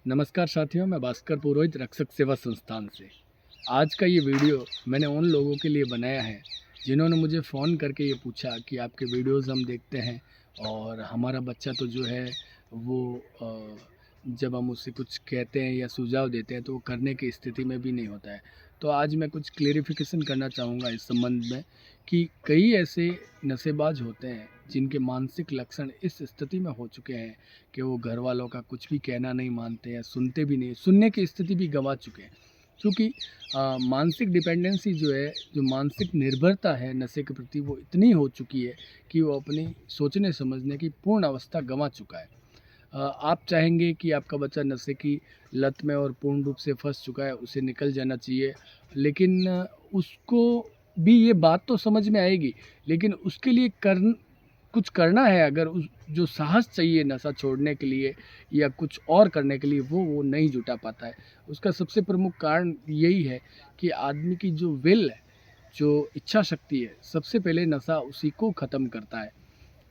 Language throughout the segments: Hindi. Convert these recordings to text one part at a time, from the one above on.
नमस्कार साथियों, मैं भास्कर पुरोहित रक्षक सेवा संस्थान से। आज का ये वीडियो मैंने उन लोगों के लिए बनाया है जिन्होंने मुझे फ़ोन करके ये पूछा कि आपके वीडियोज़ हम देखते हैं और हमारा बच्चा तो जो है वो जब हम उससे कुछ कहते हैं या सुझाव देते हैं तो वो करने की स्थिति में भी नहीं होता है। तो आज मैं कुछ क्लेरिफिकेशन करना चाहूँगा इस संबंध में कि कई ऐसे नशेबाज होते हैं जिनके मानसिक लक्षण इस स्थिति में हो चुके हैं कि वो घर वालों का कुछ भी कहना नहीं मानते हैं, सुनते भी नहीं, सुनने की स्थिति भी गंवा चुके हैं। क्योंकि मानसिक डिपेंडेंसी जो है, जो मानसिक निर्भरता है नशे के प्रति, वो इतनी हो चुकी है कि वो अपनी सोचने समझने की पूर्ण अवस्था गंवा चुका है। आप चाहेंगे कि आपका बच्चा नशे की लत में और पूर्ण रूप से फंस चुका है, उसे निकल जाना चाहिए, लेकिन उसको भी ये बात तो समझ में आएगी, लेकिन उसके लिए कुछ करना है। अगर उस जो साहस चाहिए नशा छोड़ने के लिए या कुछ और करने के लिए, वो नहीं जुटा पाता है। उसका सबसे प्रमुख कारण यही है कि आदमी की जो विल है, जो इच्छा शक्ति है, सबसे पहले नशा उसी को ख़त्म करता है।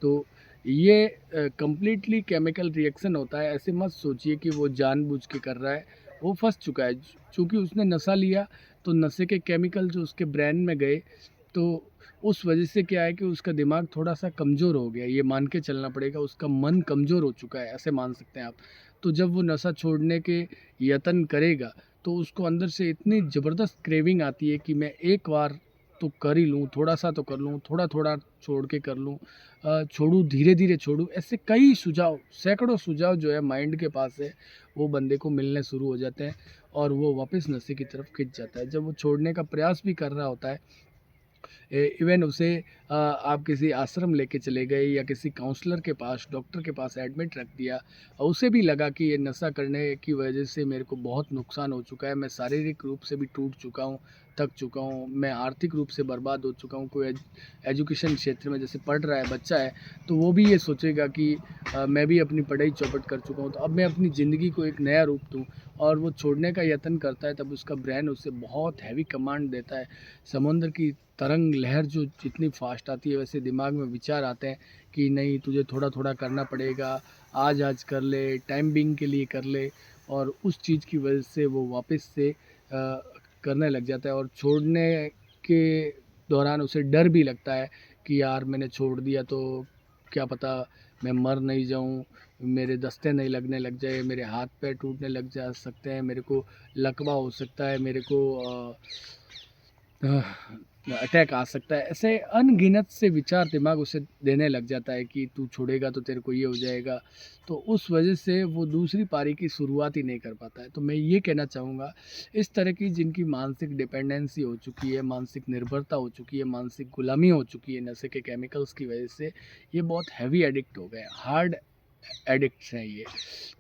तो ये कंप्लीटली केमिकल रिएक्शन होता है। ऐसे मत सोचिए कि वो जानबूझ के कर रहा है, वो फंस चुका है। चूँकि उसने नशा लिया तो नशे के केमिकल जो उसके ब्रेन में गए, तो उस वजह से क्या है कि उसका दिमाग थोड़ा-सा कमज़ोर हो गया, ये मान के चलना पड़ेगा। उसका मन कमज़ोर हो चुका है, ऐसे मान सकते हैं आप। तो जब वो नशा छोड़ने के यत्न करेगा, तो उसको अंदर से इतनी ज़बरदस्त क्रेविंग आती है कि मैं एक बार तो कर ही लूँ, थोड़ा-सा तो कर लूँ, थोड़ा-थोड़ा छोड़ के कर लूँ, छोड़ूँ, धीरे-धीरे छोड़ूँ। ऐसे कई सुझाव, सैकड़ों सुझाव जो है माइंड के पास है, वो बंदे को मिलने शुरू हो जाते हैं और वो वापस नशे की तरफ खिंच जाता है। जब वो छोड़ने का प्रयास भी कर रहा होता है, इवन उसे आप किसी आश्रम लेके चले गए या किसी काउंसलर के पास, डॉक्टर के पास एडमिट रख दिया और उसे भी लगा कि ये नशा करने की वजह से मेरे को बहुत नुकसान हो चुका है, मैं शारीरिक रूप से भी टूट चुका हूँ, थक चुका हूँ, मैं आर्थिक रूप से बर्बाद हो चुका हूँ। कोई एजुकेशन क्षेत्र में जैसे पढ़ रहा है बच्चा है, तो वो भी ये सोचेगा कि मैं भी अपनी पढ़ाई चौपट कर चुका हूँ, तो अब मैं अपनी ज़िंदगी को एक नया रूप दूँ। और वो छोड़ने का यत्न करता है, तब उसका ब्रेन उसे बहुत हैवी कमांड देता है। समुद्र की तरंग लहर जो जितनी फास्ट आती है, वैसे दिमाग में विचार आते हैं कि नहीं, तुझे थोड़ा थोड़ा करना पड़ेगा, आज कर ले, टाइम बिंग के लिए कर ले। और उस चीज़ की वजह से वो वापस से करने लग जाता है। और छोड़ने के दौरान उसे डर भी लगता है कि यार मैंने छोड़ दिया तो क्या पता मैं मर नहीं जाऊं, मेरे दस्ते नहीं लगने लग जाए, मेरे हाथ पैर टूटने लग जा सकते हैं, मेरे को लकवा हो सकता है, मेरे को अटैक आ सकता है। ऐसे अनगिनत से विचार दिमाग उसे देने लग जाता है कि तू छोड़ेगा तो तेरे को ये हो जाएगा। तो उस वजह से वो दूसरी पारी की शुरुआत ही नहीं कर पाता है। तो मैं ये कहना चाहूँगा, इस तरह की जिनकी मानसिक डिपेंडेंसी हो चुकी है, मानसिक निर्भरता हो चुकी है, मानसिक गुलामी हो चुकी है नशे के केमिकल्स की वजह से, ये बहुत हैवी एडिक्ट हो गए हैं, हार्ड एडिक्ट्स हैं ये।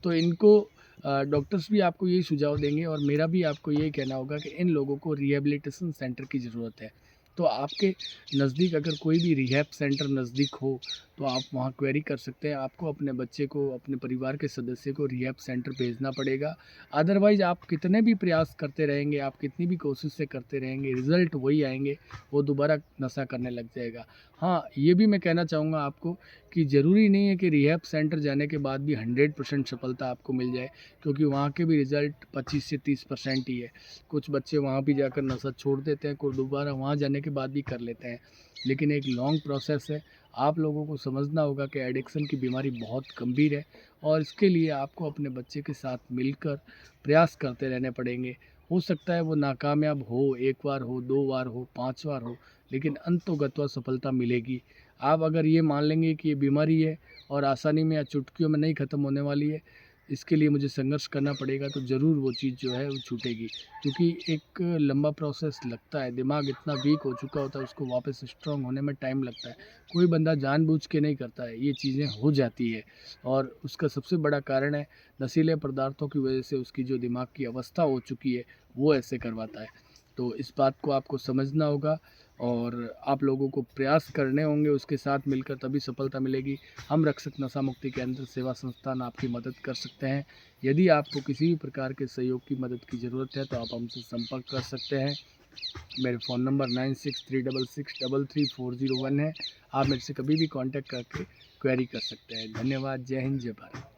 तो इनको डॉक्टर्स भी आपको यही सुझाव देंगे और मेरा भी आपको यही कहना होगा कि इन लोगों को रिहैबिलिटेशन सेंटर की ज़रूरत है। तो आपके नज़दीक अगर कोई भी रिहैब सेंटर नज़दीक हो, तो आप वहाँ क्वेरी कर सकते हैं। आपको अपने बच्चे को, अपने परिवार के सदस्य को रिहैब सेंटर भेजना पड़ेगा। अदरवाइज़ आप कितने भी प्रयास करते रहेंगे, आप कितनी भी कोशिश से करते रहेंगे, रिज़ल्ट वही आएँगे, वो दोबारा नशा करने लग जाएगा। हाँ, ये भी मैं कहना चाहूँगा आपको कि ज़रूरी नहीं है कि रिहैब सेंटर जाने के बाद भी 100% सफलता आपको मिल जाए, क्योंकि वहाँ के भी रिज़ल्ट 25 से 30% ही है। कुछ बच्चे वहाँ भी जाकर नशा छोड़ देते हैं, कोई दोबारा वहाँ जाने के बाद भी कर लेते हैं, लेकिन एक लॉन्ग प्रोसेस है। आप लोगों को समझना होगा कि एडिक्शन की बीमारी बहुत गंभीर है और इसके लिए आपको अपने बच्चे के साथ मिलकर प्रयास करते रहने पड़ेंगे। हो सकता है वो नाकामयाब हो, 1 बार हो, 2 बार हो, 5 बार हो, लेकिन अंततोगत्वा सफलता मिलेगी। आप अगर ये मान लेंगे कि ये बीमारी है और आसानी में या चुटकियों में नहीं ख़त्म होने वाली है, इसके लिए मुझे संघर्ष करना पड़ेगा, तो ज़रूर वो चीज़ जो है वो छूटेगी। क्योंकि एक लंबा प्रोसेस लगता है, दिमाग इतना वीक हो चुका होता है, उसको वापस स्ट्रॉन्ग होने में टाइम लगता है। कोई बंदा जानबूझ के नहीं करता है, ये चीज़ें हो जाती है और उसका सबसे बड़ा कारण है नशीले पदार्थों की वजह से उसकी जो दिमाग की अवस्था हो चुकी है, वो ऐसे करवाता है। तो इस बात को आपको समझना होगा और आप लोगों को प्रयास करने होंगे उसके साथ मिलकर, तभी सफलता मिलेगी। हम रक्षक नशा मुक्ति केंद्र सेवा संस्थान आपकी मदद कर सकते हैं। यदि आपको किसी भी प्रकार के सहयोग की मदद की ज़रूरत है तो आप हमसे संपर्क कर सकते हैं। मेरे फ़ोन नंबर 9636633401 है। आप मेरे से कभी भी कांटेक्ट करके क्वेरी कर सकते हैं। धन्यवाद। जय हिंद, जय भारत।